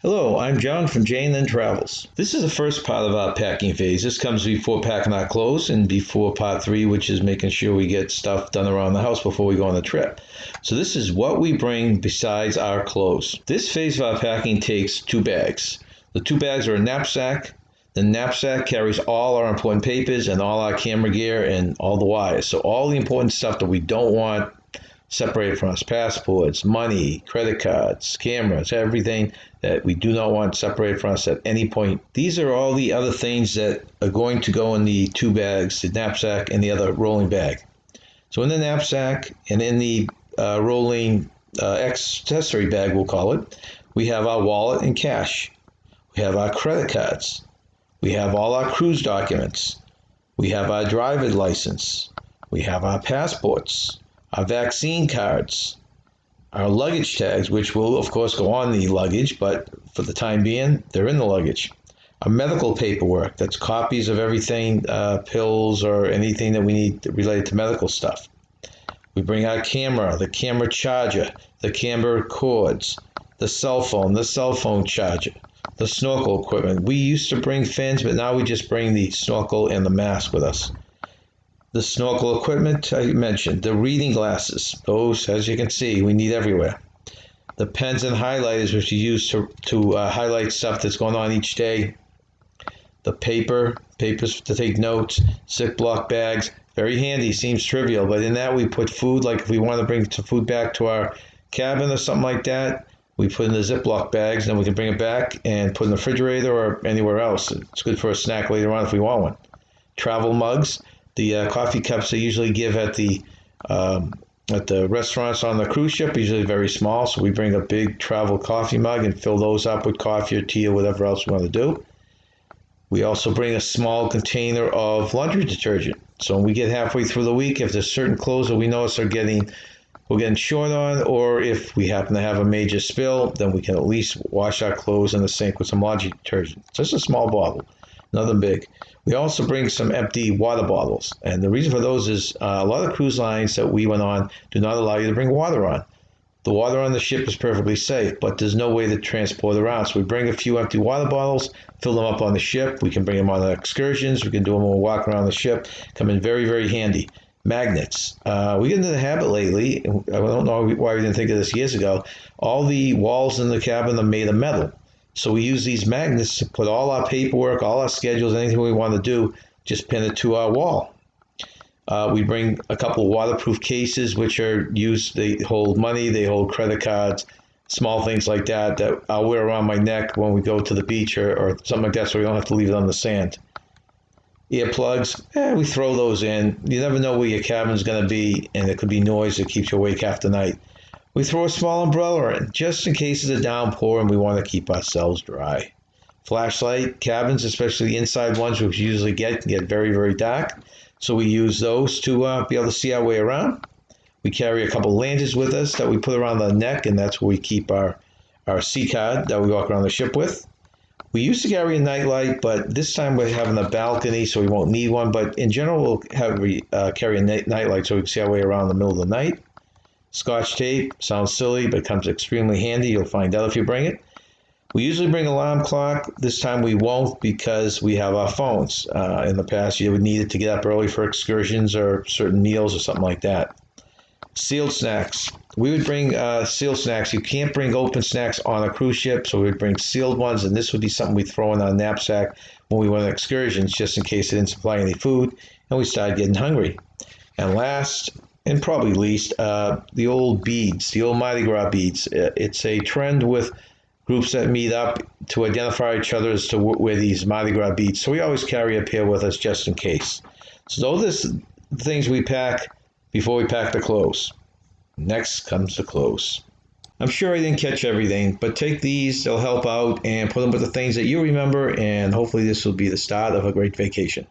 Hello, I'm John from Jane and Travels. This is the first part of our packing phase. This comes before packing our clothes and before part 3, which is making sure we get stuff done around the house before we go on the trip. So this is what we bring besides our clothes. This phase of our packing takes 2 bags. The 2 bags are a knapsack. The knapsack carries all our important papers and all our camera gear and all the wires. So all the important stuff that we don't want separated from us: passports, money, credit cards, cameras, everything that we do not want separated from us at any point. These are all the other things that are going to go in the 2 bags, the knapsack and the other rolling bag. So in the knapsack and in the rolling accessory bag, we'll call it, we have our wallet and cash. We have our credit cards. We have all our cruise documents. We have our driver's license. We have our passports, our vaccine cards, our luggage tags, which will of course go on the luggage, but for the time being, they're in the luggage. Our medical paperwork, that's copies of everything, pills or anything that we need related to medical stuff. We bring our camera, the camera charger, the camera cords, the cell phone charger, the snorkel equipment. We used to bring fins, but now we just bring the snorkel and the mask with us. The snorkel equipment I mentioned, the reading glasses, those, as you can see, we need everywhere. The pens and highlighters, which you use to highlight stuff that's going on each day. The papers to take notes, Ziploc bags, very handy, seems trivial, but in that we put food, like if we want to bring some food back to our cabin or something like that, we put in the Ziploc bags, and then we can bring it back and put in the refrigerator or anywhere else. It's good for a snack later on if we want one. Travel mugs. The coffee cups they usually give at the restaurants on the cruise ship are usually very small, so we bring a big travel coffee mug and fill those up with coffee or tea or whatever else we want to do. We also bring a small container of laundry detergent. So when we get halfway through the week, if there's certain clothes that we notice we're getting short on, or if we happen to have a major spill, then we can at least wash our clothes in the sink with some laundry detergent. Just a small bottle, nothing big. We also bring some empty water bottles, and the reason for those is a lot of cruise lines that we went on do not allow you to bring water on. The water on the ship is perfectly safe, but there's no way to transport around. So we bring a few empty water bottles, fill them up on the ship. We can bring them on excursions. We can do them when we walk around the ship. Come in very, very handy. Magnets. We get into the habit lately. I don't know why we didn't think of this years ago. All the walls in the cabin are made of metal. So we use these magnets to put all our paperwork, all our schedules, anything we want to do, just pin it to our wall. We bring a couple of waterproof cases, which are used, they hold money, they hold credit cards, small things like that I'll wear around my neck when we go to the beach or something like that, so we don't have to leave it on the sand. Earplugs, we throw those in. You never know where your cabin's going to be, and it could be noise that keeps you awake half the night. We throw a small umbrella in, just in case it's a downpour and we want to keep ourselves dry. Flashlight, cabins, especially the inside ones, which we usually can get very, very dark. So we use those to be able to see our way around. We carry a couple of lanterns with us that we put around the neck, and that's where we keep our sea card that we walk around the ship with. We used to carry a nightlight, but this time we're having a balcony, so we won't need one. But in general, we'll carry a nightlight so we can see our way around in the middle of the night. Scotch tape, sounds silly, but comes extremely handy. You'll find out if you bring it. We usually bring alarm clock. This time we won't because we have our phones. In the past, you would need it to get up early for excursions or certain meals or something like that. Sealed snacks. We would bring sealed snacks. You can't bring open snacks on a cruise ship, so we would bring sealed ones, and this would be something we throw in our knapsack when we went on excursions, just in case they didn't supply any food, and we started getting hungry. And last, and probably least, the old beads, the old Mardi Gras beads. It's a trend with groups that meet up to identify each other as to wear these Mardi Gras beads. So we always carry a pair with us just in case. So those are the things we pack before we pack the clothes. Next comes the clothes. I'm sure I didn't catch everything, but take these, they'll help out, and put them with the things that you remember, and hopefully this will be the start of a great vacation.